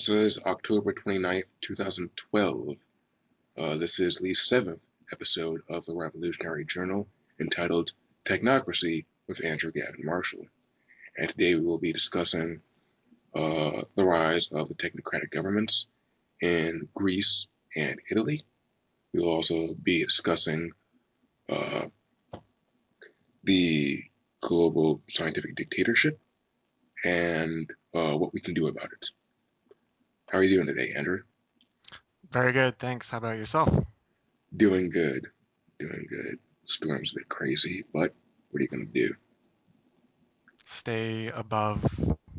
This is October 29th, 2012. This is the seventh episode of the Revolutionary Journal entitled Technocracy with Andrew Gavin Marshall. And today we will be discussing the rise of the technocratic governments in Greece and Italy. We will also be discussing the global scientific dictatorship and what we can do about it. How are you doing today, Andrew? Very good, thanks. How about yourself? Doing good. Doing good. Storm's a bit crazy, but what are you going to do? Stay above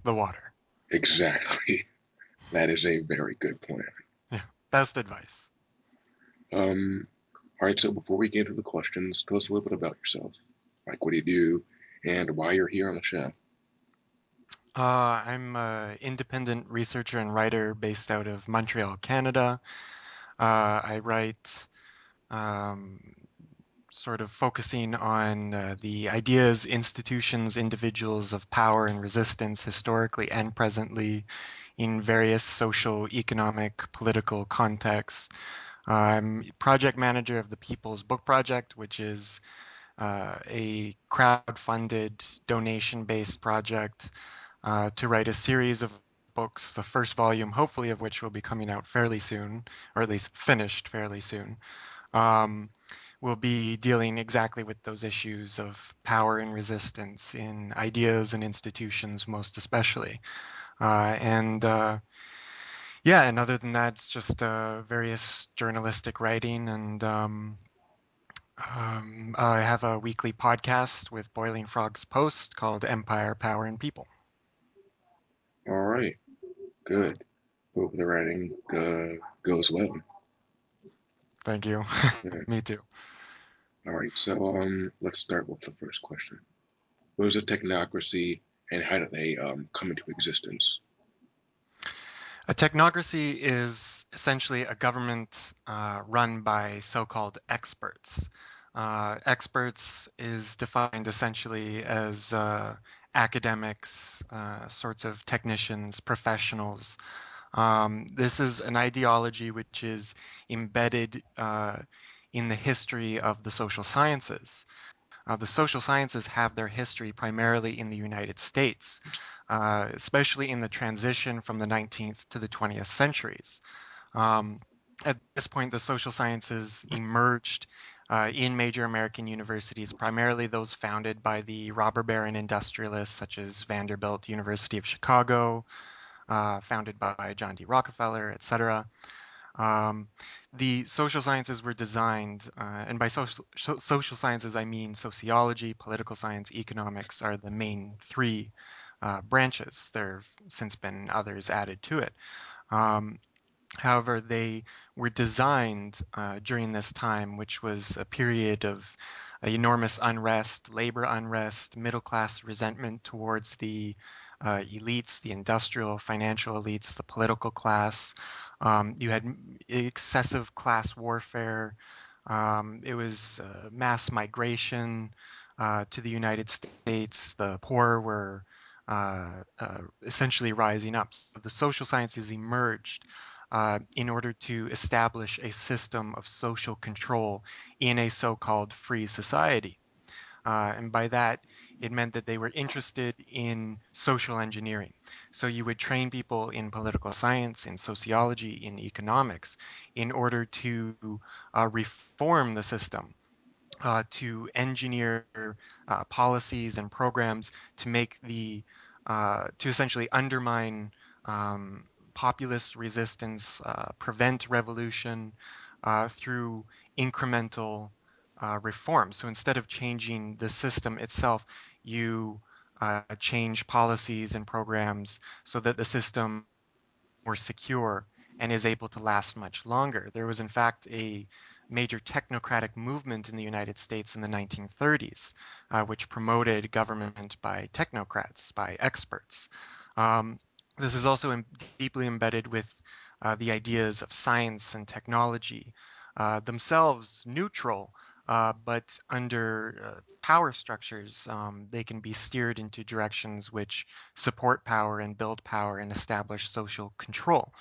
the water. Exactly. That is a very good plan. Yeah, best advice. Um, all right, so before we get into the questions, tell us a little bit about yourself. Like, what do you do and why you're here on the show? I'm an independent researcher and writer based out of Montreal, Canada. I write um, sort of focusing on the ideas, institutions, individuals of power and resistance historically and presently in various social, economic, political contexts. I'm project manager of the People's Book Project, which is a crowd-funded, donation-based project to write a series of books, the first volume, hopefully, of which will be coming out fairly soon, or at least finished fairly soon. We'll be dealing exactly with those issues of power and resistance in ideas and institutions, most especially. And other than that, it's just various journalistic writing and I have a weekly podcast with Boiling Frogs Post called Empire, Power, and People. All right, good. Hope the writing goes well. Thank you. Yeah. Me too. All right, so let's start with the first question. What is a technocracy and how did they come into existence? A technocracy is essentially a government run by so-called experts. Experts is defined essentially as academics, sorts of technicians, professionals. This is an ideology which is embedded in the history of the social sciences. The social sciences have their history primarily in the United States, especially in the transition from the 19th to the 20th centuries. Um, at this point, the social sciences emerged in major American universities, primarily those founded by the robber baron industrialists such as Vanderbilt, University of Chicago, founded by John D. Rockefeller, etc. Um, the social sciences were designed, and by social sciences I mean sociology, political science, economics are the main three branches. There have since been others added to it. Um, However, they were designed during this time, which was a period of enormous unrest, labor unrest, middle class resentment towards the elites, the industrial, financial elites, the political class. You had excessive class warfare. It was mass migration to the United States. The poor were essentially rising up. So the social sciences emerged in order to establish a system of social control in a so-called free society. And by that, it meant that they were interested in social engineering. So you would train people in political science, in sociology, in economics, in order to reform the system, to engineer policies and programs to make to essentially undermine um, populist resistance, prevent revolution through incremental reform. So instead of changing the system itself, you change policies and programs so that the system more secure and is able to last much longer. There was, in fact, a major technocratic movement in the United States in the 1930s, which promoted government by technocrats, by experts. Um, this is also deeply embedded with the ideas of science and technology, themselves neutral, but under power structures, they can be steered into directions which support power and build power and establish social control.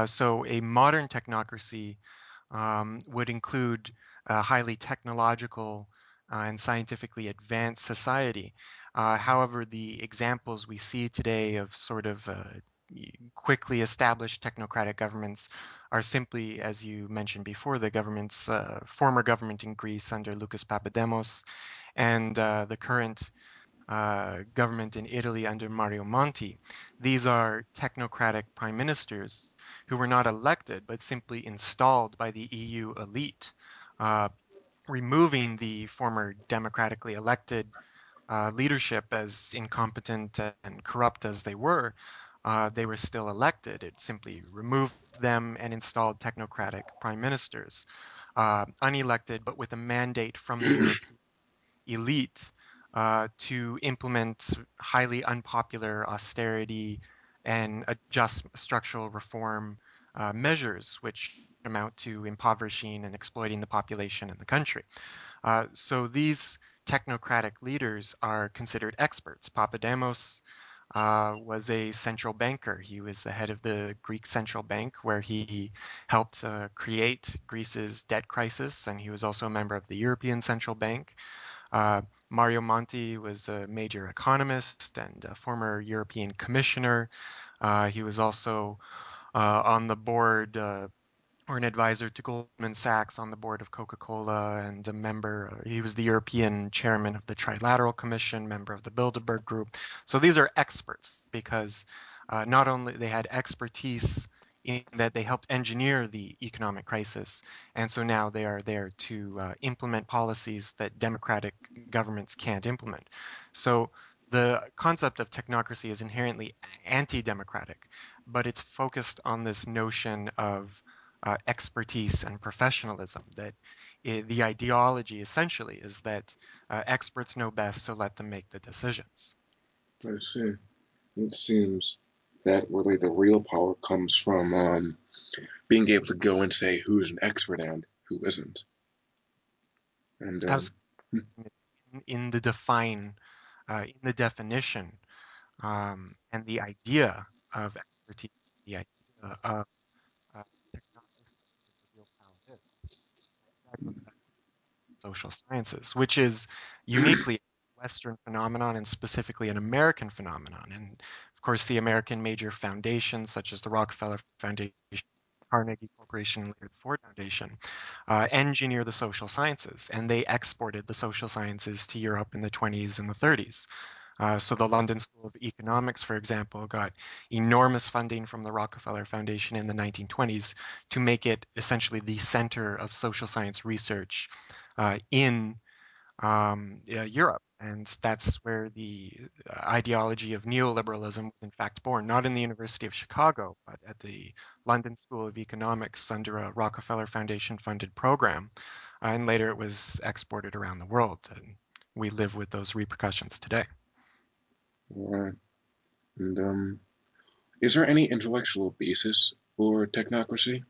So a modern technocracy would include a highly technological and scientifically advanced society. However, the examples we see today of sort of quickly established technocratic governments are simply, as you mentioned before, the government's former government in Greece under Lucas Papademos and the current government in Italy under Mario Monti. These are technocratic prime ministers who were not elected but simply installed by the EU elite, uh, removing the former democratically elected leadership, as incompetent and corrupt as they were still elected. It simply removed them and installed technocratic prime ministers, unelected but with a mandate from the European elite to implement highly unpopular austerity and adjust structural reform measures, which amount to impoverishing and exploiting the population in the country. So these technocratic leaders are considered experts. Papademos was a central banker. He was the head of the Greek central bank, where he helped create Greece's debt crisis, and he was also a member of the European Central Bank. Uh, Mario Monti was a major economist and a former European commissioner. He was also on the board or an advisor to Goldman Sachs, on the board of Coca-Cola, and a member. He was the European chairman of the Trilateral Commission, member of the Bilderberg Group. So these are experts because not only they had expertise in that they helped engineer the economic crisis, and so now they are there to implement policies that democratic governments can't implement. So the concept of technocracy is inherently anti-democratic, but it's focused on this notion of expertise and professionalism. That the ideology essentially is that experts know best, so let them make the decisions. I see. It seems that really the real power comes from being able to go and say who's an expert and who isn't. And As in the in the definition, and the idea of expertise, the idea of technocracy, the real power is. That goes back to social sciences, which is uniquely a Western phenomenon and specifically an American phenomenon. And of course, the American major foundations, such as the Rockefeller Foundation, Carnegie Corporation, and later the Ford Foundation, engineer the social sciences, and they exported the social sciences to Europe in the 20s and the 30s. So the London School of Economics, for example, got enormous funding from the Rockefeller Foundation in the 1920s to make it essentially the center of social science research in Europe. And that's where the ideology of neoliberalism was in fact born, not in the University of Chicago, but at the London School of Economics under a Rockefeller Foundation funded program. And later it was exported around the world. And we live with those repercussions today. and is there any intellectual basis for technocracy?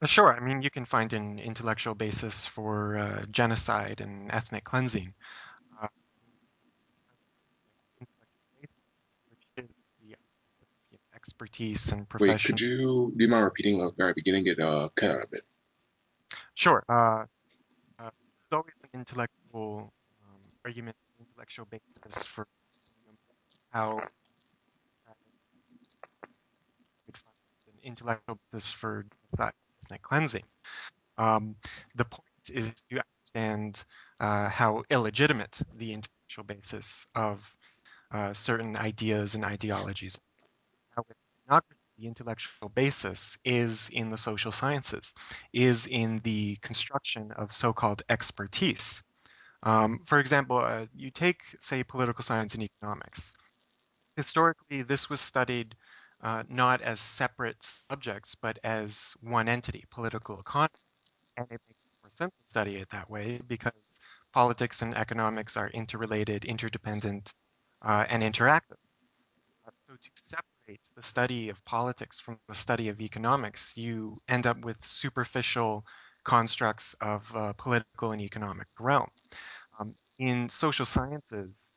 Sure. I mean, you can find an intellectual basis for genocide and ethnic cleansing. Uh, which is the expertise and Wait, profession. do you mind repeating the very beginning? It cut out a bit. Sure. There's always an intellectual argument, intellectual basis for how could find an intellectual basis for ethnic cleansing. Um, the point is to understand how illegitimate the intellectual basis of certain ideas and ideologies. However, not the intellectual basis is in the social sciences, is in the construction of so-called expertise. For example, you take, say, political science and economics. Historically, this was studied not as separate subjects, but as one entity, political economy. And it makes more sense to study it that way because politics and economics are interrelated, interdependent, and interactive. So to separate the study of politics from the study of economics, you end up with superficial constructs of political and economic realm. In social sciences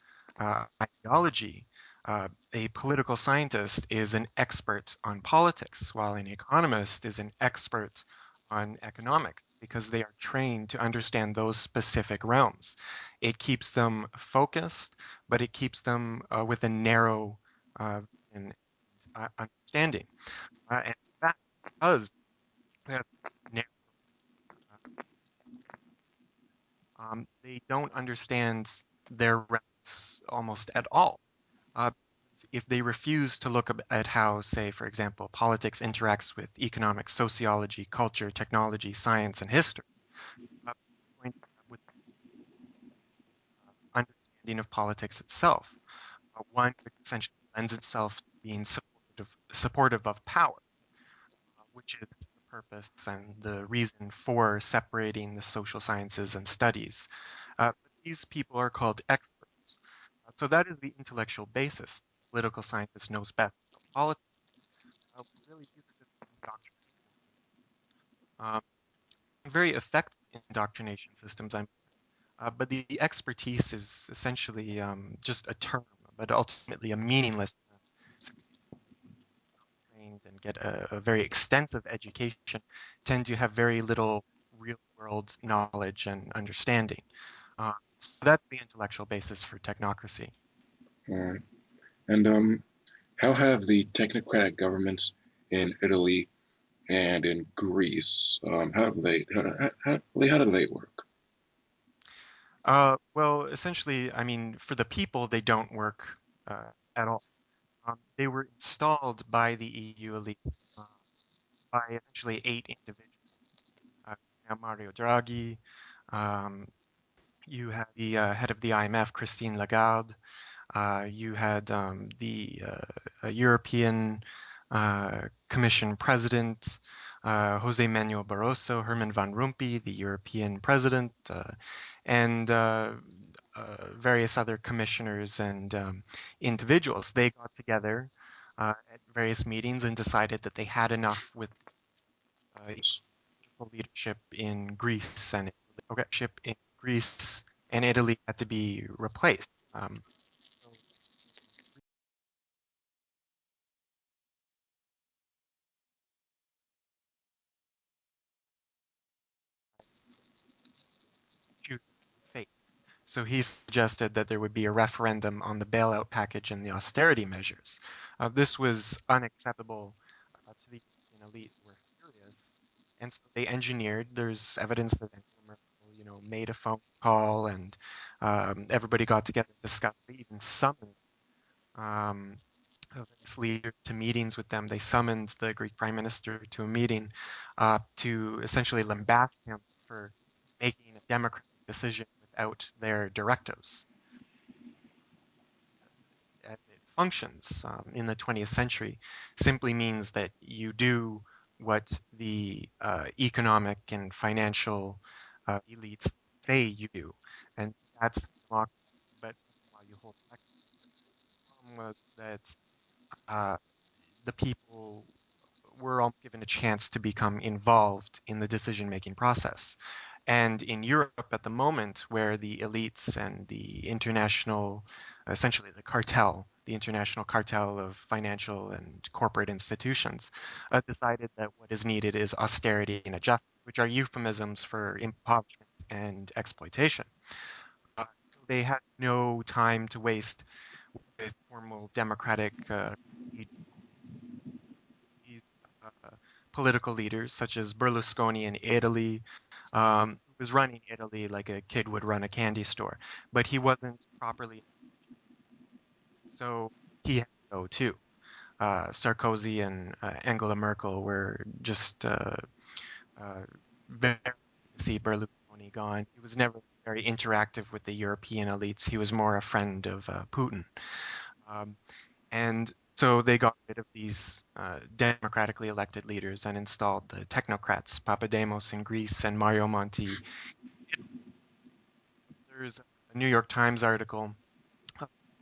ideology, a political scientist is an expert on politics, while an economist is an expert on economics because they are trained to understand those specific realms. It keeps them focused, but it keeps them with a narrow uh, and, understanding. And that because that narrow, they don't understand their realms almost at all. Uh, if they refuse to look at how, say, for example, politics interacts with economic sociology, culture, technology, science, and history, going with understanding of politics itself, one which essentially lends itself to being supportive of power, which is the purpose and the reason for separating the social sciences and studies. But these people are called experts. So that is the intellectual basis. Political scientist knows best about politics. Really, these are just indoctrination, very effective indoctrination systems. But the expertise is essentially just a term, but ultimately a meaningless term. Since trained and get a very extensive education, tend to have very little real-world knowledge and understanding. So that's the intellectual basis for technocracy. Alright. And how have the technocratic governments in Italy and in Greece, how do they work? Well, essentially, I mean, for the people, they don't work at all. They were installed by the EU elite uh, by essentially 8 individuals. Now Mario Draghi, um, you had the head of the IMF, Christine Lagarde, you had the European Commission President, Jose Manuel Barroso, Herman Van Rompuy, the European President, and various other commissioners and individuals. They got together at various meetings and decided that they had enough with leadership in Greece and leadership in Greece and Italy had to be replaced. So choose fate. So he suggested that there would be a referendum on the bailout package and the austerity measures. This was unacceptable to the European elite who were furious, and so they engineered. There's evidence that Angela Merkel, made a phone call, and everybody got together and discussed. They even summoned um, various leaders to meetings with them. They summoned the Greek Prime Minister to a meeting to essentially lambaste him for making a democratic decision without their directives. As it functions in the 20th century simply means that you do what the economic and financial elites say you do, and that's democracy. But while you hold election, the problem was that uh, the people were all given a chance to become involved in the decision-making process. And in Europe at the moment, where the elites and the international, essentially the international cartel of financial and corporate institutions, decided that what is needed is austerity and adjustment, which are euphemisms for impoverishment and exploitation. So they had no time to waste with formal democratic these political leaders, such as Berlusconi in Italy, who was running Italy like a kid would run a candy store, but he wasn't properly, so he had to go too. Sarkozy and Angela Merkel were just very happy to see Berlusconi gone. He was never very interactive with the European elites. He was more a friend of Putin. Um, And so they got rid of these democratically elected leaders and installed the technocrats, Papademos in Greece and Mario Monti. There's a New York Times article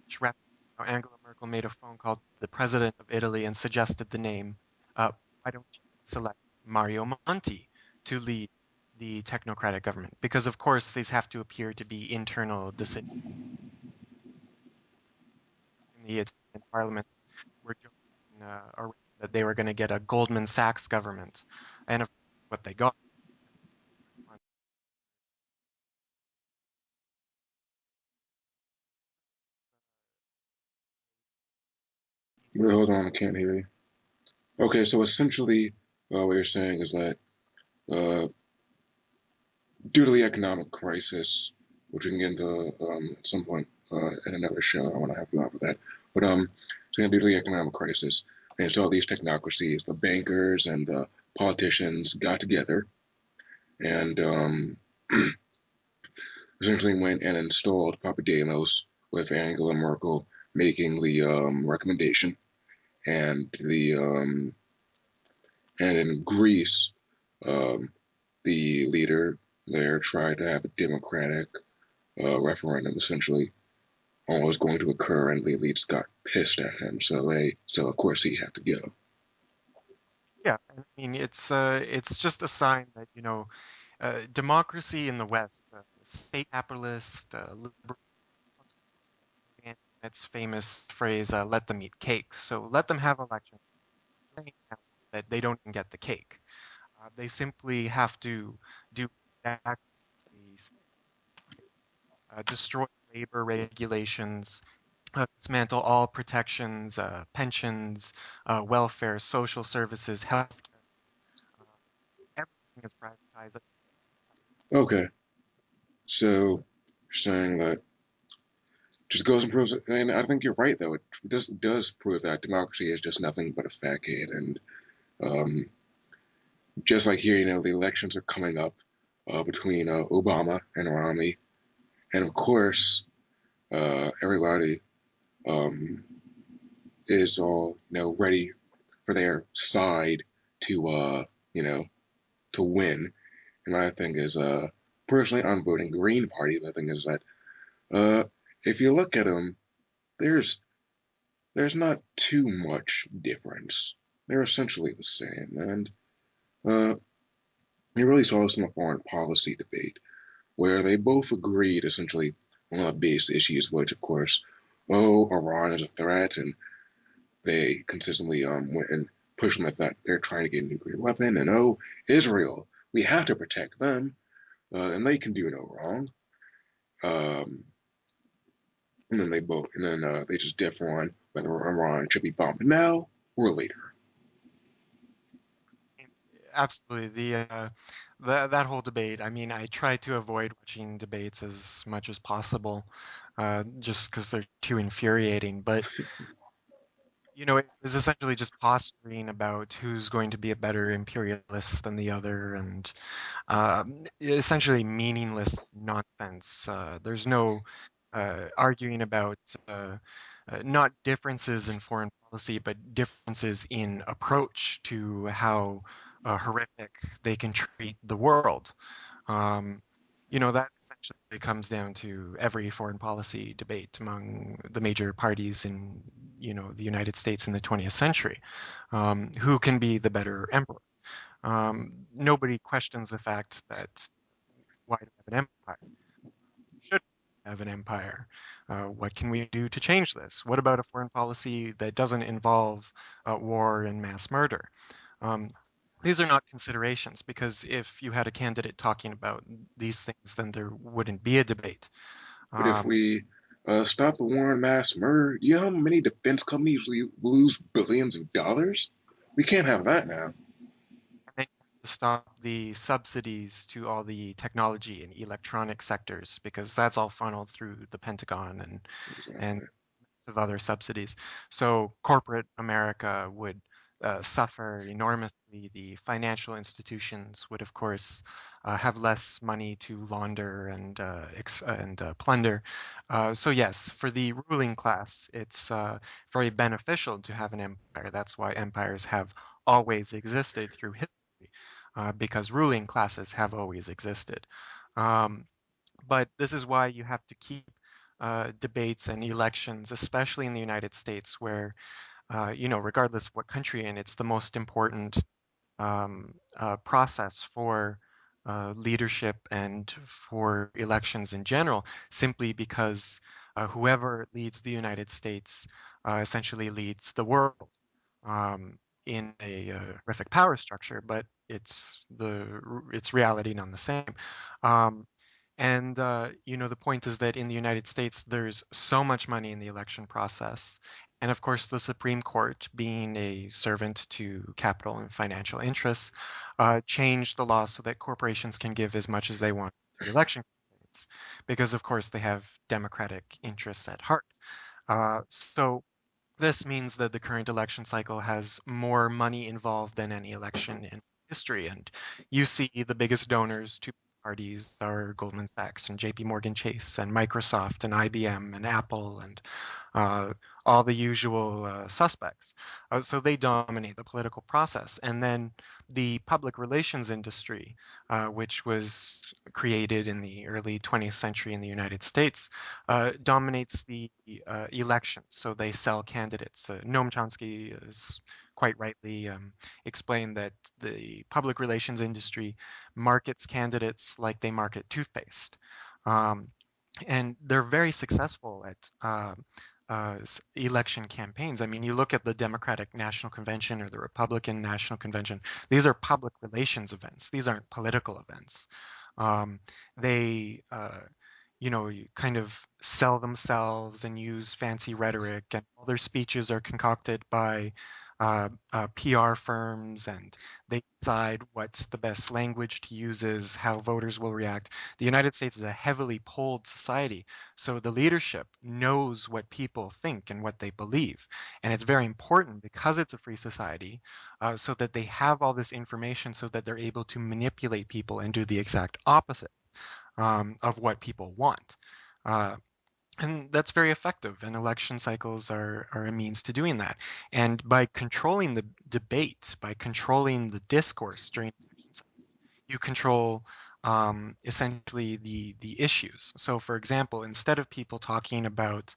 which referenced how Angela Merkel made a phone call to the president of Italy and suggested the name, why don't you select Mario Monti to lead the technocratic government, because of course these have to appear to be internal decisions. In the Italian parliament were joking that they were going to get a Goldman Sachs government, and of what they got. Wait, hold on, I can't hear you. Okay, so essentially, what you're saying is that uh, due to the economic crisis, which we can get into at some point in another show, I want to have you on for that. But so due to the economic crisis, and so all these technocracies, the bankers and the politicians got together and essentially went and installed Papademos with Angela Merkel making the recommendation, and the and in Greece, um, the leader there tried to have a democratic referendum, essentially, on what was going to occur, and the elites got pissed at him, so of course he had to go. Yeah, I mean it's just a sign that democracy in the West, state capitalist, liberal, and its famous phrase, "Let them eat cake." So let them have elections. That they don't even get the cake. They simply have to do exactly destroy labor regulations, dismantle all protections, pensions, welfare, social services, health. Uh, Everything is privatized. Okay, so saying that just goes and proves it. And I think you're right, though. This does prove that democracy is just nothing but a facade. And um, just like here, the elections are coming up between Obama and Romney. And of course, everybody um, is all, ready for their side to, you know, to win. And my thing is, personally, I'm voting Green Party. The thing is that uh, if you look at them, there's there's not too much difference. They're essentially the same, and uh, you really saw this in the foreign policy debate, where they both agreed essentially on the base issues, which of course, oh, Iran is a threat, and they consistently went and pushed them that they're trying to get a nuclear weapon, and oh, Israel, we have to protect them, and they can do no wrong. Um, and then they just differ on whether Iran should be bombed now or later. Absolutely. That whole debate. I mean, I try to avoid watching debates as much as possible, just because they're too infuriating. But it was essentially just posturing about who's going to be a better imperialist than the other, and essentially meaningless nonsense. There's no arguing about not differences in foreign policy, but differences in approach to how horrific they can treat the world. Um, that essentially comes down to every foreign policy debate among the major parties in, the United States in the 20th century. Who can be the better emperor? Nobody questions the fact that why do we have an empire? Should we have an empire? What can we do to change this? What about a foreign policy that doesn't involve war and mass murder? Um, these are not considerations because if you had a candidate talking about these things, then there wouldn't be a debate. But if Um, we stop the war and mass murder, you know how many defense companies lose billions of dollars? We can't have that now. and then you have to stop the subsidies to all the technology and electronic sectors because that's all funneled through the Pentagon and Exactly. of other subsidies. So corporate America would suffer enormously. The financial institutions would, of course, have less money to launder and plunder. So yes, for the ruling class, it's very beneficial to have an empire. That's why empires have always existed through history, because ruling classes have always existed. Um, but this is why you have to keep debates and elections, especially in the United States, where, regardless of what country you're in, it's the most important process for leadership and for elections in general, simply because whoever leads the United States essentially leads the world um, in a horrific power structure, but it's reality none the same. Um, and the point is that in the United States, there's so much money in the election process. And of course, the Supreme Court, being a servant to capital and financial interests, changed the law so that corporations can give as much as they want to the election campaigns, because of course they have democratic interests at heart. So this means that the current election cycle has more money involved than any election in history. And you see the biggest donors to parties are Goldman Sachs and JP Morgan Chase and Microsoft and IBM and Apple and uh, all the usual suspects. So they dominate the political process. And then the public relations industry, which was created in the early 20th century in the United States, dominates the elections. So they sell candidates. Noam Chomsky is quite rightly explained that the public relations industry markets candidates like they market toothpaste. Um, and they're very successful at election campaigns. I mean, you look at the Democratic National Convention or the Republican National Convention, these are public relations events. These aren't political events. They, you kind of sell themselves and use fancy rhetoric, and all their speeches are concocted by PR firms, and they decide what the best language to use is, how voters will react. The United States is a heavily polled society, so the leadership knows what people think and what they believe. And it's very important because it's a free society, so that they have all this information so that they're able to manipulate people and do the exact opposite of what people want. Uh, and that's very effective, and election cycles are a means to doing that. And by controlling the debate, by controlling the discourse during election cycles, you control essentially the issues. So, for example, instead of people talking about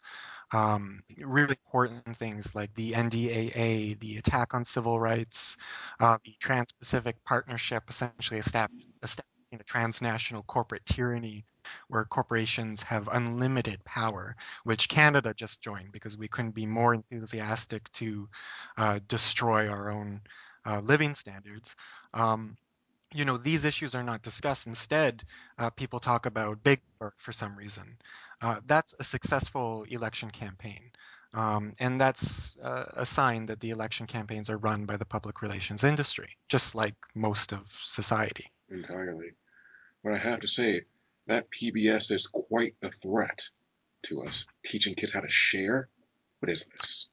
really important things like the NDAA, the attack on civil rights, the Trans-Pacific Partnership, essentially establishing a transnational corporate tyranny where corporations have unlimited power, which Canada just joined because we couldn't be more enthusiastic to destroy our own living standards. Um, these issues are not discussed. Instead, people talk about big work for some reason. That's a successful election campaign. And that's a sign that the election campaigns are run by the public relations industry, just like most of society. Entirely. But I have to say, that PBS is quite a threat to us. Teaching kids how to share? What is this?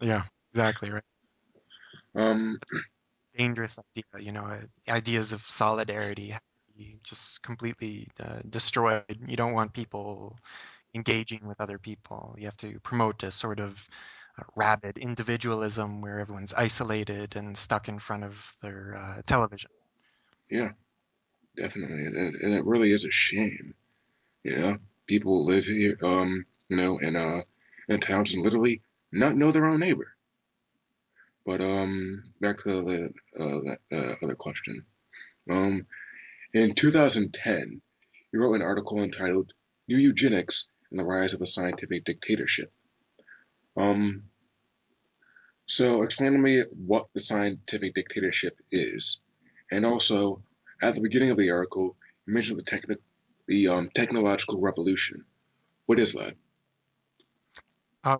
Yeah, exactly right. Um, It's a dangerous idea, ideas of solidarity have to be just completely destroyed. You don't want people engaging with other people. You have to promote a sort of rabid individualism where everyone's isolated and stuck in front of their television. yeah, definitely. And it really is a shame. You know, people live here, in towns and literally not know their own neighbor. But back to the other question. Um, in 2010, you wrote an article entitled "New Eugenics and the Rise of the Scientific Dictatorship." Um, so explain to me what the scientific dictatorship is, and also at the beginning of the article, you mentioned the technological revolution. What is that?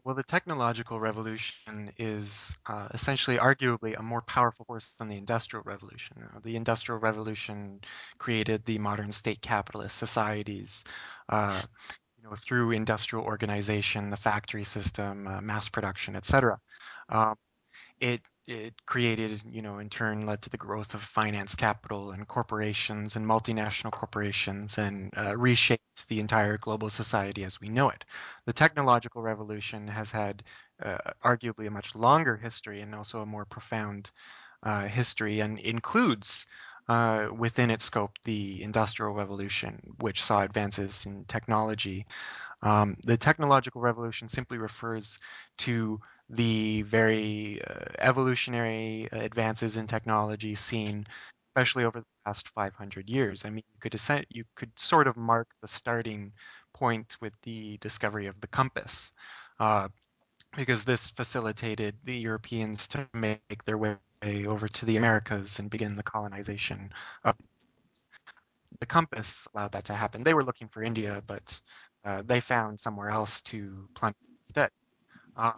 Well, the technological revolution is essentially, arguably, a more powerful force than the Industrial Revolution. The Industrial Revolution created the modern state capitalist societies, uh, through industrial organization, the factory system, mass production, etc. It created, in turn led to the growth of finance capital and corporations and multinational corporations and reshaped the entire global society as we know it. The technological revolution has had arguably a much longer history and also a more profound history and includes within its scope the Industrial Revolution, which saw advances in technology. The technological revolution simply refers to the very evolutionary advances in technology seen especially over the past 500 years. I mean, you could sort of mark the starting point with the discovery of the compass, uh, because this facilitated the Europeans to make their way over to the Americas and begin the colonization of the compass allowed that to happen. They were looking for India, but they found somewhere else to plunder instead. Uh,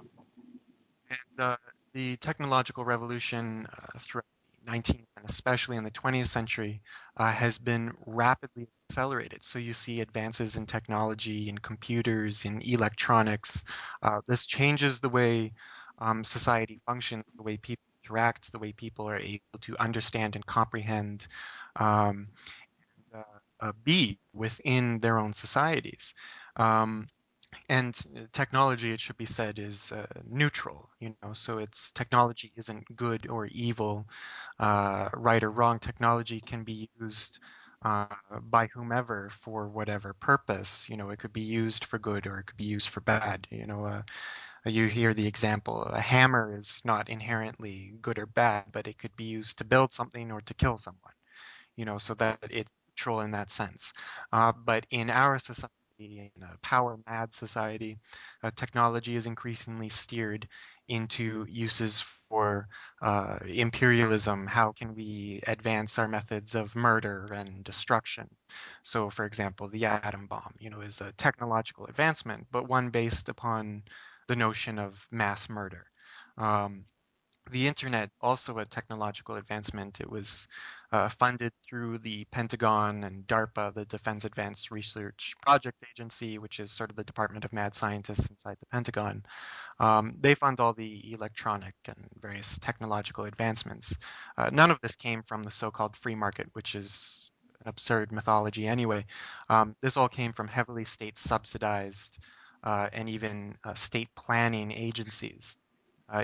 and the technological revolution throughout the 19th and especially in the 20th century has been rapidly accelerated. So you see advances in technology, in computers, in electronics. This changes the way society functions, the way people interact, the way people are able to understand and comprehend um, be within their own societies. Um, and technology, it should be said, is neutral, so it's technology isn't good or evil, right or wrong. Technology can be used uh, by whomever for whatever purpose. It could be used for good or it could be used for bad. You hear the example, a hammer is not inherently good or bad, but it could be used to build something or to kill someone, so that it's neutral in that sense. But in our society, in a power mad society, technology is increasingly steered into uses for imperialism. How can we advance our methods of murder and destruction? So, for example, the atom bomb, is a technological advancement, but one based upon the notion of mass murder. Um, the internet, also a technological advancement. It was funded through the Pentagon and DARPA, the Defense Advanced Research Project Agency, which is sort of the Department of Mad Scientists inside the Pentagon. They fund all the electronic and various technological advancements. None of this came from the so-called free market, which is an absurd mythology anyway. This all came from heavily state subsidized and even state planning agencies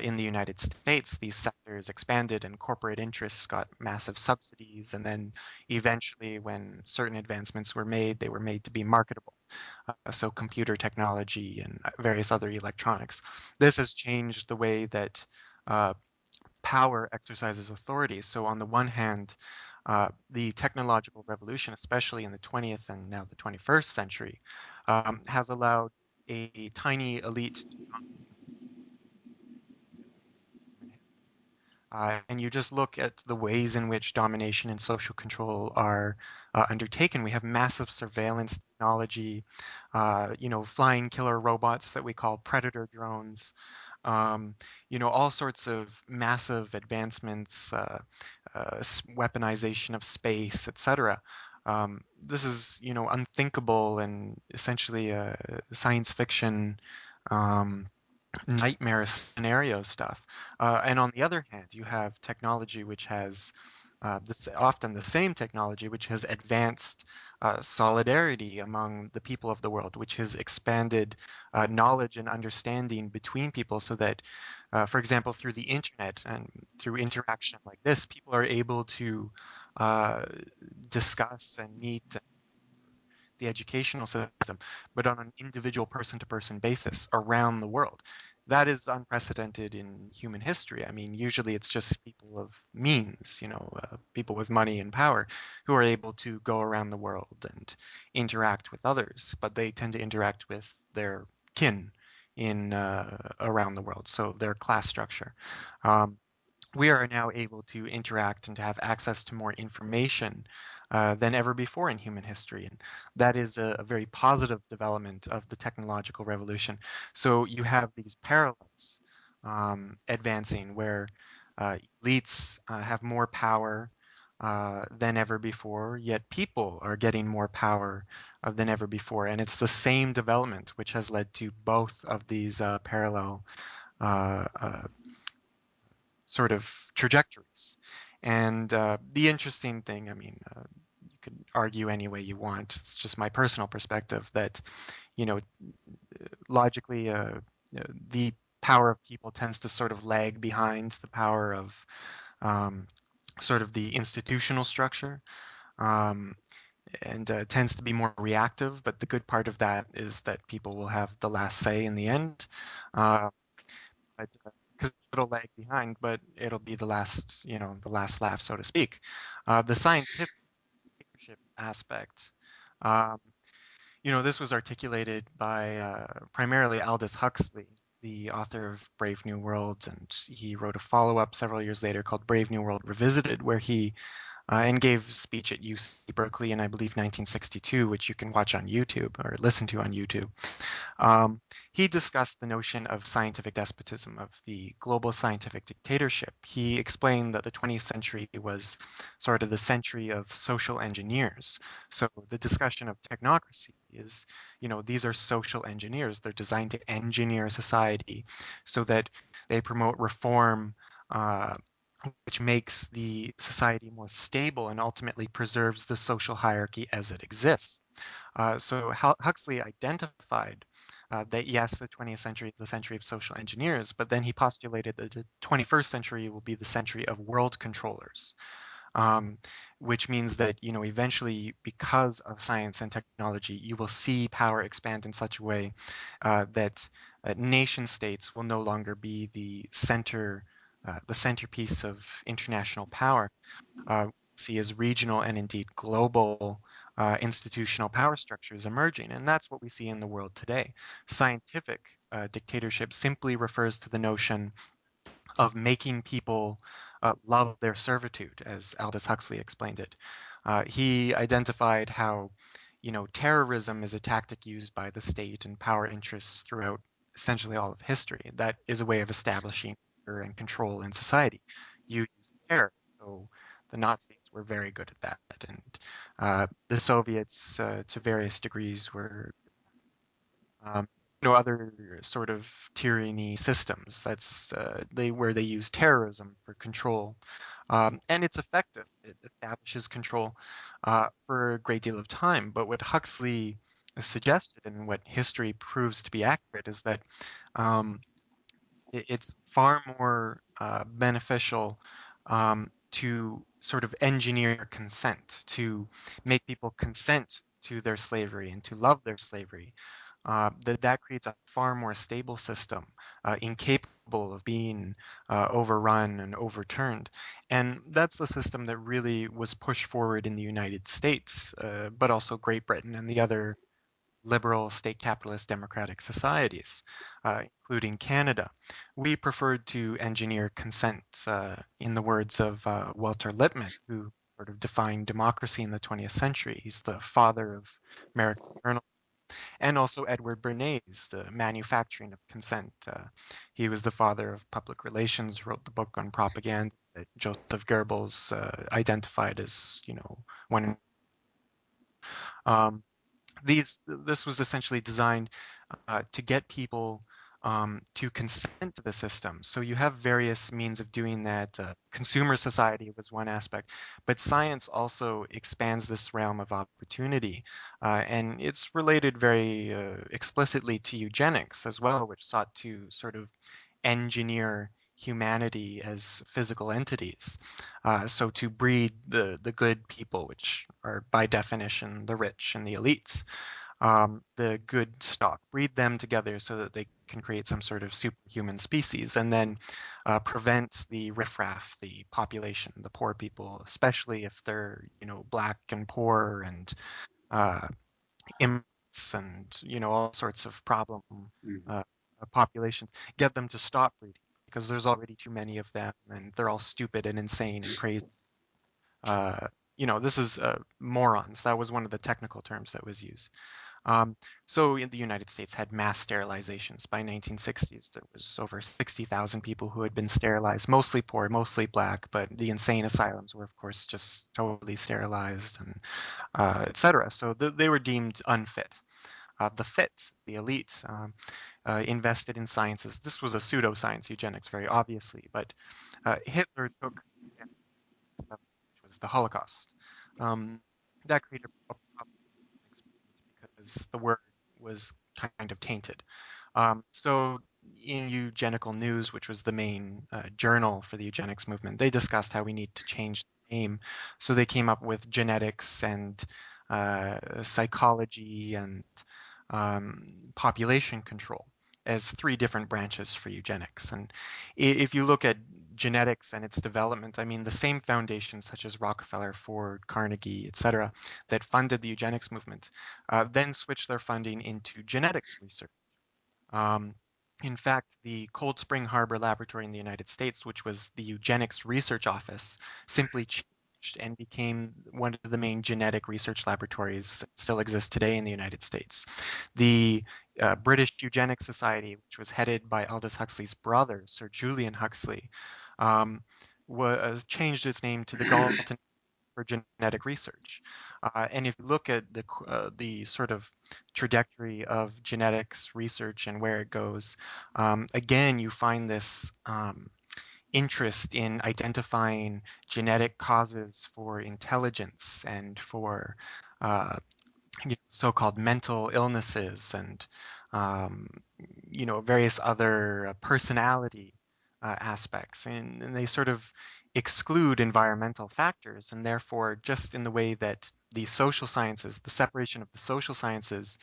in the United States. These sectors expanded and corporate interests got massive subsidies. And then eventually, when certain advancements were made, they were made to be marketable. So, computer technology and various other electronics. This has changed the way that uh, power exercises authority. So, on the one hand, the technological revolution, especially in the 20th and now the 21st century, has allowed a tiny elite and you just look at the ways in which domination and social control are undertaken. We have massive surveillance technology, flying killer robots that we call predator drones, all sorts of massive advancements, weaponization of space, etc. This is, unthinkable and essentially science fiction. Um, Nightmare scenario stuff. And on the other hand, you have technology which has often the same technology which has advanced solidarity among the people of the world, which has expanded knowledge and understanding between people so that, for example, through the internet and through interaction like this, people are able to uh, discuss and meet the educational system, but on an individual person to person basis around the world. That is unprecedented in human history. I mean, usually it's just people of means, people with money and power who are able to go around the world and interact with others, but they tend to interact with their kin in around the world, so their class structure. Um, we are now able to interact and to have access to more information than ever before in human history. And that is a very positive development of the technological revolution. So you have these parallels advancing where elites have more power than ever before, yet people are getting more power than ever before. And it's the same development which has led to both of these parallel uh, uh, sort of trajectories. And the interesting thing, I mean, you could argue any way you want. It's just my personal perspective that, you know, logically, the power of people tends to sort of lag behind the power of um, sort of the institutional structure. Um, and tends to be more reactive, but the good part of that is that people will have the last say in the end. Uh, but because little lag behind, but it'll be the last laugh, so to speak. The scientific leadership aspect. Um, this was articulated by primarily Aldous Huxley, the author of Brave New World, and he wrote a follow-up several years later called Brave New World Revisited, where he and gave a speech at UC Berkeley in, I believe, 1962, which you can watch on YouTube or listen to on YouTube. Um, he discussed the notion of scientific despotism, of the global scientific dictatorship. He explained that the 20th century was sort of the century of social engineers. So the discussion of technocracy is, these are social engineers. They're designed to engineer society so that they promote reform, which makes the society more stable and ultimately preserves the social hierarchy as it exists. So Huxley identified that yes, the 20th century is the century of social engineers, but then he postulated that the 21st century will be the century of world controllers, um, which means that eventually, because of science and technology, you will see power expand in such a way that nation states will no longer be the centerpiece of international power. See as regional and indeed global institutional power structures emerging. And that's what we see in the world today. Scientific dictatorship simply refers to the notion of making people love their servitude, as Aldous Huxley explained it. He identified how, terrorism is a tactic used by the state and power interests throughout essentially all of history. That is a way of establishing order and control in society. You use terror. So the Nazis were very good at that, and the Soviets, to various degrees, were um, other sort of tyranny systems. That's where they use terrorism for control, and it's effective. It establishes control for a great deal of time. But what Huxley suggested, and what history proves to be accurate, is that um, it's far more beneficial to sort of engineer consent, to make people consent to their slavery and to love their slavery. That creates a far more stable system, incapable of being overrun and overturned. And that's the system that really was pushed forward in the United States, but also Great Britain and the other liberal state capitalist democratic societies, including Canada. We preferred to engineer consent, in the words of Walter Lippmann, who sort of defined democracy in the 20th century. He's the father of American journalism. And also Edward Bernays, the manufacturing of consent. He was the father of public relations, wrote the book on propaganda that Joseph Goebbels identified as, one. Um, this was essentially designed to get people to consent to the system. So you have various means of doing that. Consumer society was one aspect, but science also expands this realm of opportunity. And it's related very explicitly to eugenics as well, which sought to sort of engineer humanity as physical entities. So to breed the good people, which are by definition the rich and the elites, the good stock, breed them together so that they can create some sort of superhuman species, and then prevent the riffraff, the population, the poor people, especially if they're, black and poor and uh, immigrants and, all sorts of problem Mhm. uh, populations, get them to stop breeding because there's already too many of them and they're all stupid and insane and crazy. Uh, this is morons. That was one of the technical terms that was used. Um, so in the United States had mass sterilizations by 1960s. There was over 60,000 people who had been sterilized, mostly poor, mostly black, but the insane asylums were, of course, just totally sterilized and etc. So they were deemed unfit. The fit, the elite, invested in sciences. This was a pseudoscience eugenics, very obviously, but Hitler took, which was the Holocaust. That created a problem because the word was kind of tainted. So in Eugenical News, which was the main journal for the eugenics movement, they discussed how we need to change the name. So they came up with genetics and psychology and population control. as three different branches for eugenics. And if you look at genetics and its development, I mean, the same foundations such as Rockefeller, Ford, Carnegie, etc., that funded the eugenics movement, then switched their funding into genetics research. Um, in fact, the Cold Spring Harbor Laboratory in the United States, which was the eugenics research office, simply changed and became one of the main genetic research laboratories that still exist today in the United States. The British Eugenics Society, which was headed by Aldous Huxley's brother, Sir Julian Huxley, um, was changed its name to the Galton for genetic research. And if you look at the sort of trajectory of genetics research and where it goes, again, you find this interest in identifying genetic causes for intelligence and for so-called mental illnesses and um, various other personality aspects, and they sort of exclude environmental factors, and therefore, just in the way that the social sciences, the separation of the social sciences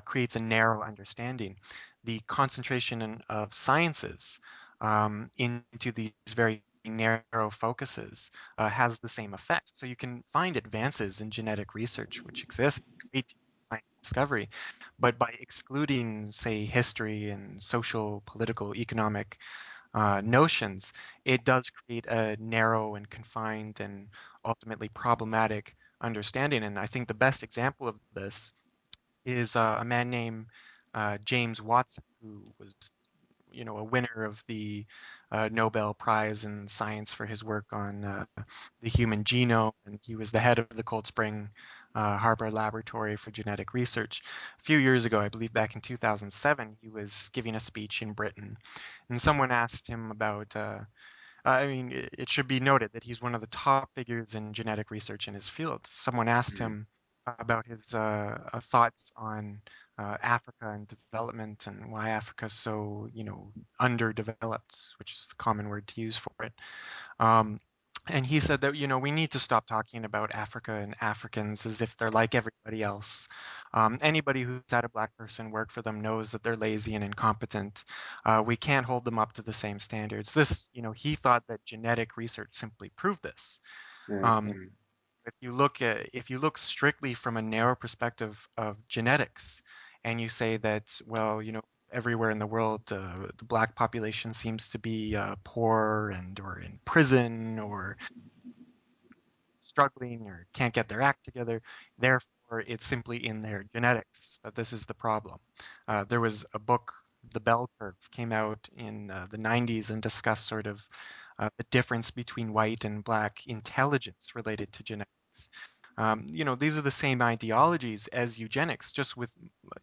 creates a narrow understanding. The concentration of sciences into these very narrow focuses has the same effect. So you can find advances in genetic research which exist, great science discovery, but by excluding, say, history and social, political, economic notions, it does create a narrow and confined and ultimately problematic understanding. And I think the best example of this is a man named James Watson, who was, a winner of the Nobel Prize in Science for his work on the human genome, and he was the head of the Cold Spring Harbor Laboratory for Genetic Research. A few years ago, I believe back in 2007, he was giving a speech in Britain, and someone asked him about I mean, it should be noted that he's one of the top figures in genetic research in his field. Someone asked him about his thoughts on Africa and development and why Africa is so, underdeveloped, which is the common word to use for it. Um, and he said that, we need to stop talking about Africa and Africans as if they're like everybody else. Anybody who's had a black person work for them knows that they're lazy and incompetent. We can't hold them up to the same standards. This, he thought that genetic research simply proved this. Right. Um, if you look strictly from a narrow perspective of genetics, and you say that, well, everywhere in the world, the black population seems to be poor and or in prison or struggling or can't get their act together. Therefore, it's simply in their genetics that this is the problem. There was a book, The Bell Curve, came out in the 90s and discussed sort of the difference between white and black intelligence related to genetics. These are the same ideologies as eugenics, just with,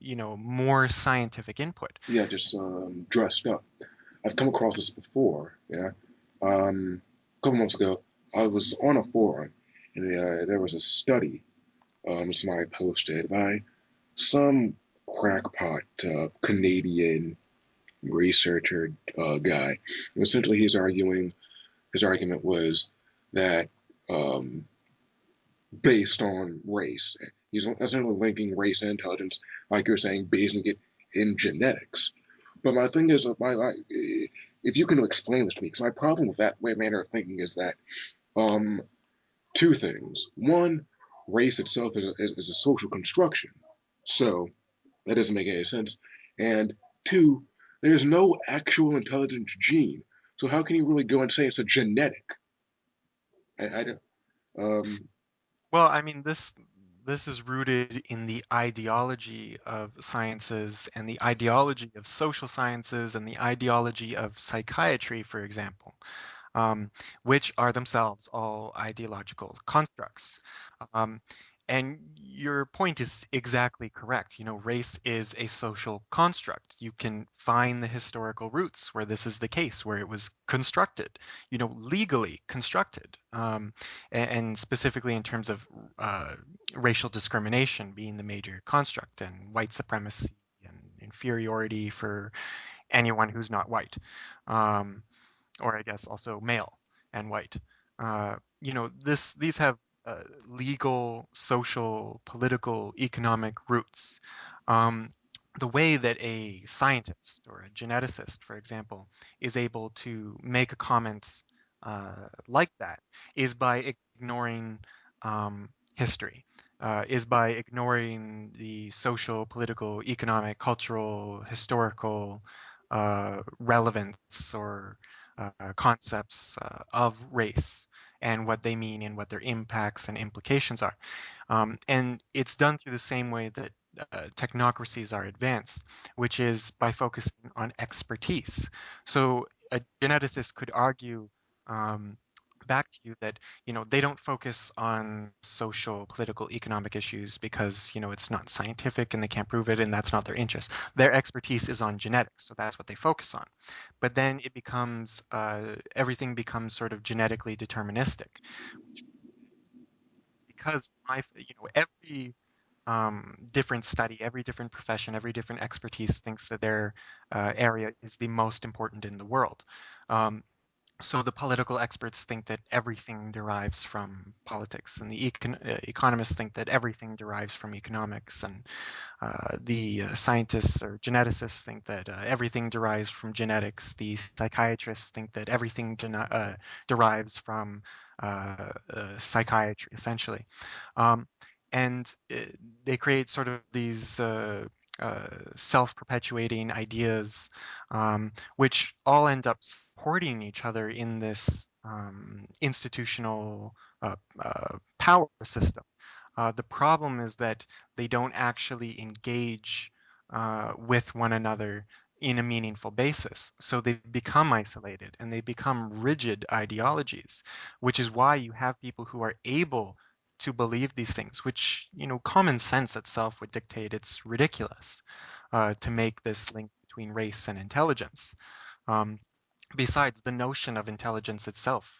more scientific input. Yeah, just dressed up. I've come across this before. Yeah, a couple months ago, I was on a forum, and there was a study somebody posted by some crackpot Canadian researcher guy. And essentially, his argument was that um, based on race, he's essentially linking race and intelligence, like you're saying, basing it in genetics. But my thing is, if you can explain this to me, because my problem with that way manner of thinking is that um, two things. One, race itself is a social construction, so that doesn't make any sense. And two, there's no actual intelligence gene, so how can you really go and say it's a genetic? I don't. Um, Well, I mean, this is rooted in the ideology of sciences and the ideology of social sciences and the ideology of psychiatry, for example, which are themselves all ideological constructs. Um, and your point is exactly correct. Race is a social construct. You can find the historical roots where this is the case, where it was constructed, legally constructed, and specifically in terms of uh, racial discrimination being the major construct, and white supremacy and inferiority for anyone who's not white. Um, or I guess also male and white. These have legal, social, political, economic roots. Um, the way that a scientist or a geneticist, for example, is able to make a comment like that is by ignoring history, is by ignoring the social, political, economic, cultural, historical relevance or concepts of race and what they mean and what their impacts and implications are. And it's done through the same way that technocracies are advanced, which is by focusing on expertise. So a geneticist could argue um, back to you that they don't focus on social, political, economic issues because it's not scientific and they can't prove it and that's not their interest. Their expertise is on genetics, so that's what they focus on. But then it becomes everything becomes sort of genetically deterministic because every different study, every different profession, every different expertise thinks that their area is the most important in the world. Um, so the political experts think that everything derives from politics, and the economists think that everything derives from economics, and the scientists or geneticists think that everything derives from genetics. The psychiatrists think that everything derives from psychiatry, essentially. Um, and they create sort of these self-perpetuating ideas, which all end up supporting each other in this institutional power system. The problem is that they don't actually engage with one another in a meaningful basis. So they become isolated and they become rigid ideologies, which is why you have people who are able to believe these things, which, common sense itself would dictate it's ridiculous to make this link between race and intelligence. Um, Besides, the notion of intelligence itself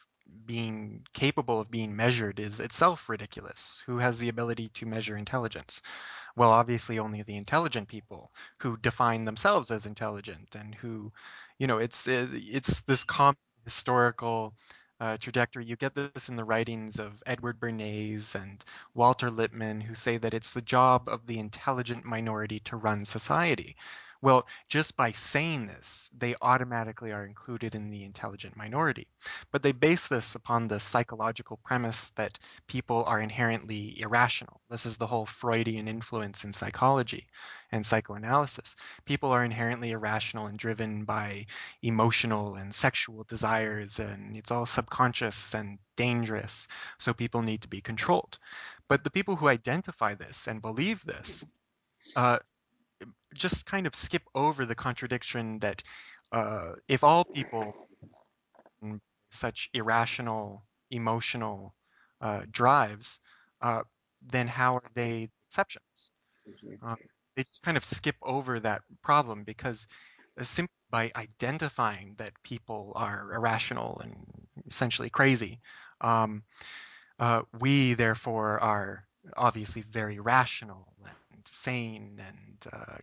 being capable of being measured is itself ridiculous. Who has the ability to measure intelligence? Well, obviously only the intelligent people who define themselves as intelligent and who, it's this common historical trajectory. You get this in the writings of Edward Bernays and Walter Lippmann, who say that it's the job of the intelligent minority to run society. Well, just by saying this, they automatically are included in the intelligent minority. But they base this upon the psychological premise that people are inherently irrational. This is the whole Freudian influence in psychology and psychoanalysis. People are inherently irrational and driven by emotional and sexual desires, and it's all subconscious and dangerous, so people need to be controlled. But the people who identify this and believe this uh, just kind of skip over the contradiction that if all people in such irrational emotional drives, uh, then how are they exceptions? Uh, they just kind of skip over that problem because simply by identifying that people are irrational and essentially crazy, um, we therefore are obviously very rational and sane and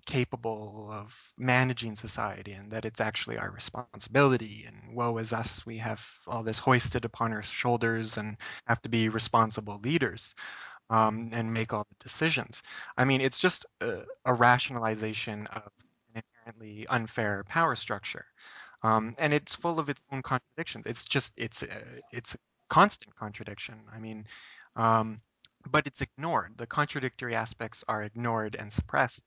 capable of managing society, and that it's actually our responsibility. And woe is us, we have all this hoisted upon our shoulders and have to be responsible leaders and make all the decisions. I mean, it's just a rationalization of an inherently unfair power structure, and it's full of its own contradictions. It's a constant contradiction. I mean, um, but it's ignored. The contradictory aspects are ignored and suppressed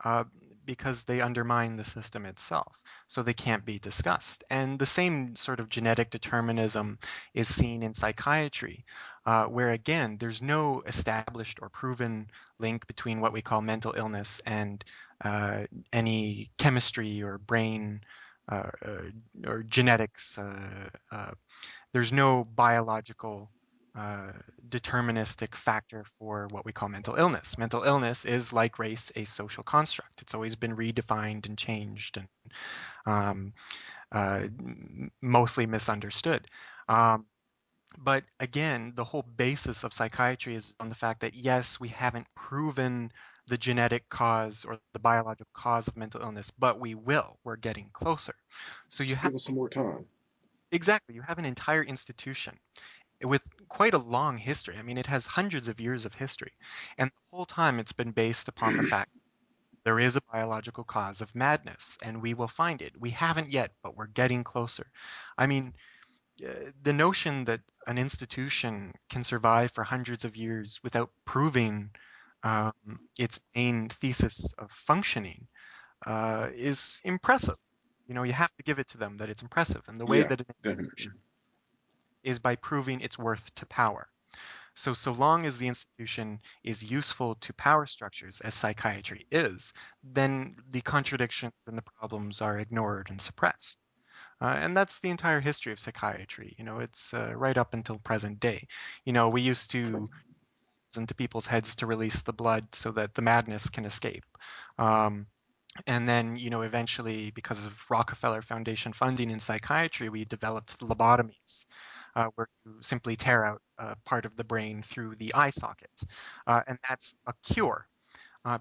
uh, because they undermine the system itself, so they can't be discussed. And the same sort of genetic determinism is seen in psychiatry, where again, there's no established or proven link between what we call mental illness and uh, any chemistry or brain or genetics. There's no biological uh, deterministic factor for what we call mental illness. Mental illness is, like race, a social construct. It's always been redefined and changed and um, mostly misunderstood. Um, but again, the whole basis of psychiatry is on the fact that yes, we haven't proven the genetic cause or the biological cause of mental illness, but we will. We're getting closer. So you Just have give us some more time. exactly, you have an entire institution with quite a long history. I mean, it has hundreds of years of history. And the whole time it's been based upon the fact There is a biological cause of madness, and we will find it. We haven't yet, but we're getting closer. I mean, the notion that an institution can survive for hundreds of years without proving um, its main thesis of functioning is impressive. You have to give it to them that it's impressive. And the way Yeah, that an definitely. institution is by proving its worth to power. So long as the institution is useful to power structures, as psychiatry is, then the contradictions and the problems are ignored and suppressed. And that's the entire history of psychiatry. It's right up until present day. We used to into people's heads to release the blood so that the madness can escape. Um, and then, eventually, because of Rockefeller Foundation funding in psychiatry, we developed lobotomies, where you simply tear out part of the brain through the eye socket. And that's a cure,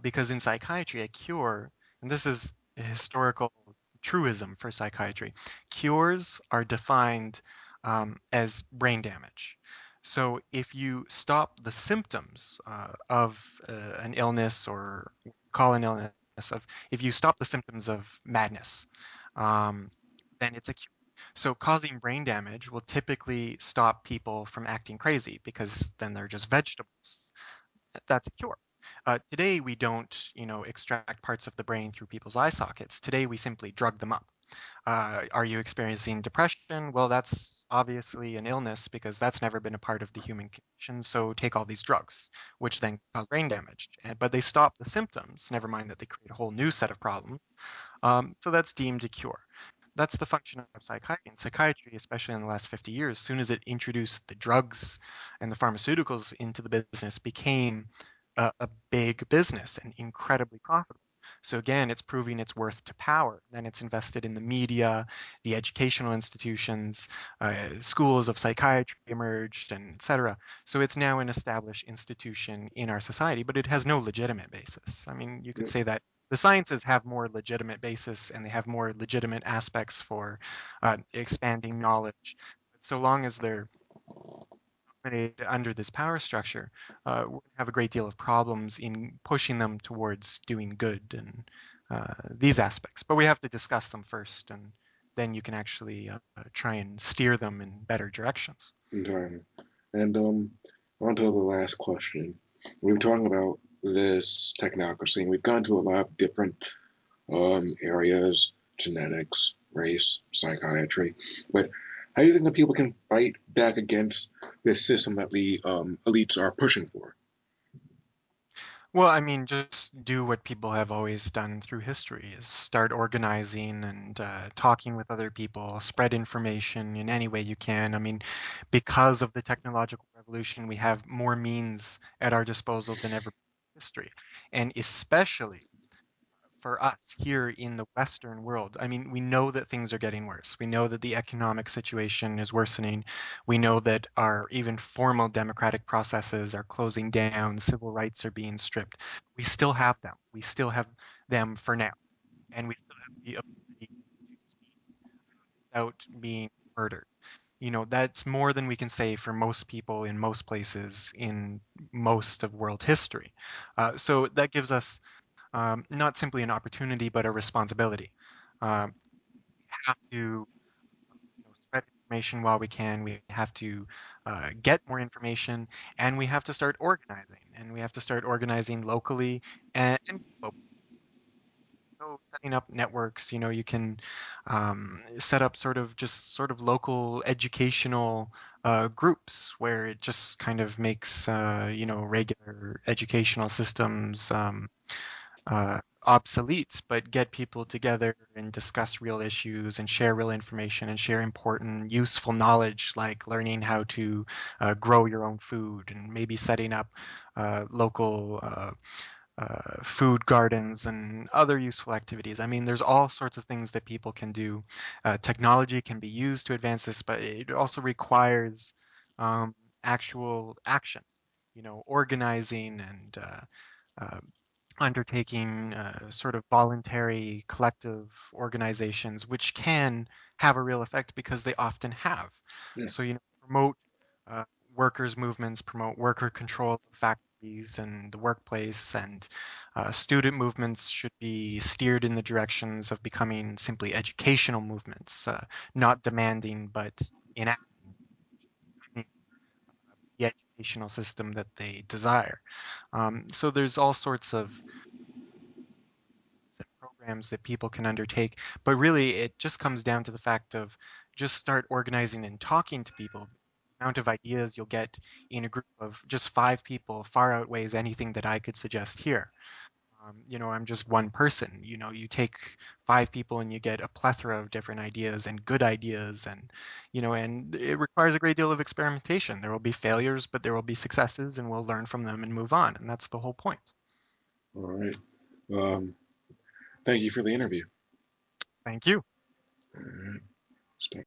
because in psychiatry, a cure, and this is a historical truism for psychiatry, cures are defined as brain damage. So if you stop the symptoms of an illness, or call an illness of, if you stop the symptoms of madness, um, then it's a cure. So causing brain damage will typically stop people from acting crazy because then they're just vegetables. That's a cure. Today we don't, extract parts of the brain through people's eye sockets. Today we simply drug them up. Are you experiencing depression? Well, that's obviously an illness because that's never been a part of the human condition. So take all these drugs, which then cause brain damage. But they stop the symptoms, never mind that they create a whole new set of problems. So that's deemed a cure. That's the function of psychiatry. And psychiatry, especially in the last 50 years, as soon as it introduced the drugs and the pharmaceuticals into the business, became a big business and incredibly profitable. So again, it's proving its worth to power. Then it's invested in the media, the educational institutions, schools of psychiatry emerged, and et cetera. So it's now an established institution in our society, but it has no legitimate basis. I mean, you could Yeah. say that the sciences have more legitimate basis and they have more legitimate aspects for expanding knowledge. But so long as they're dominated under this power structure, we're going to have a great deal of problems in pushing them towards doing good and these aspects. But we have to discuss them first, and then you can actually try and steer them in better directions. Entirely. And on to the last question. We were talking about this technocracy, and we've gone to a lot of different areas: genetics, race, psychiatry. But how do you think that people can fight back against this system that the elites are pushing for? Well, I mean, just do what people have always done through history, is start organizing and talking with other people, spread information in any way you can. I mean, because of the technological revolution, we have more means at our disposal than ever in history. And especially for us here in the Western world, I mean, we know that things are getting worse. We know that the economic situation is worsening. We know that our even formal democratic processes are closing down, civil rights are being stripped. We still have them. We still have them for now. And we still have the ability to speak without being murdered. That's more than we can say for most people in most places in most of world history. So that gives us not simply an opportunity, but a responsibility. We have to spread information while we can. We have to get more information, and we have to start organizing. And we have to start organizing locally and globally. So setting up networks, you can set up sort of local educational groups where it just kind of makes regular educational systems obsolete, but get people together and discuss real issues and share real information and share important, useful knowledge like learning how to grow your own food and maybe setting up local food gardens and other useful activities. I mean, there's all sorts of things that people can do. Technology can be used to advance this, but it also requires actual action, organizing and uh, undertaking sort of voluntary collective organizations, which can have a real effect because they often have. Yeah. So, promote uh, workers' movements, promote worker control of factories, universities and the workplace, and student movements should be steered in the directions of becoming simply educational movements, not demanding but enacting the educational system that they desire. So there's all sorts of programs that people can undertake, but really it just comes down to the fact of just start organizing and talking to people. The amount of ideas you'll get in a group of just 5 people far outweighs anything that I could suggest here. I'm just one person. You take 5 people and you get a plethora of different ideas and good ideas, and it requires a great deal of experimentation. There will be failures, but there will be successes, and we'll learn from them and move on. And that's the whole point. All right. Um, Thank you for the interview. Thank you. All right.